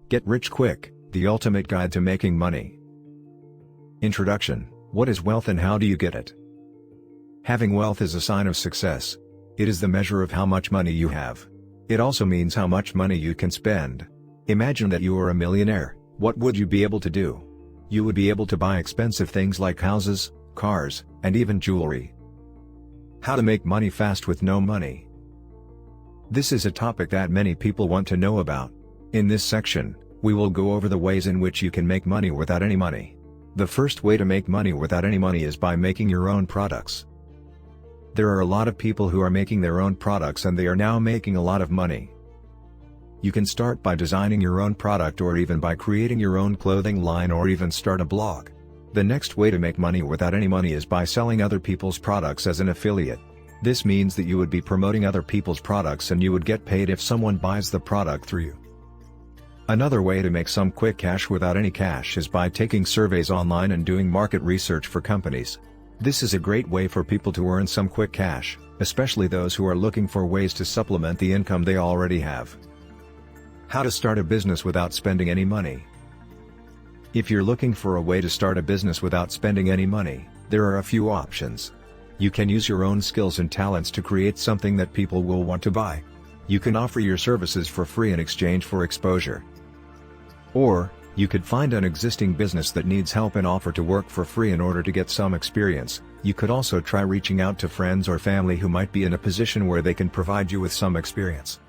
Get Rich Quick, the ultimate guide to making money. Introduction: What is wealth and how do you get it? Having wealth is a sign of success. It is the measure of how much money you have. It also means how much money you can spend. Imagine that you were a millionaire. What would you be able to do? You would be able to buy expensive things like houses, cars, and even jewelry. How to make money fast with no money. This is a topic that many people want to know about. In this section, we will go over the ways in which you can make money without any money. The first way to make money without any money is by making your own products. There are a lot of people who are making their own products and they are now making a lot of money. You can start by designing your own product or even by creating your own clothing line or even start a blog. The next way to make money without any money is by selling other people's products as an affiliate. This means that you would be promoting other people's products and you would get paid if someone buys the product through you. Another way to make some quick cash without any cash is by taking surveys online and doing market research for companies. This is a great way for people to earn some quick cash, especially those who are looking for ways to supplement the income they already have. How to start a business without spending any money. If you're looking for a way to start a business without spending any money, there are a few options. You can use your own skills and talents to create something that people will want to buy. You can offer your services for free in exchange for exposure. Or, you could find an existing business that needs help and offer to work for free in order to get some experience. You could also try reaching out to friends or family who might be in a position where they can provide you with some experience.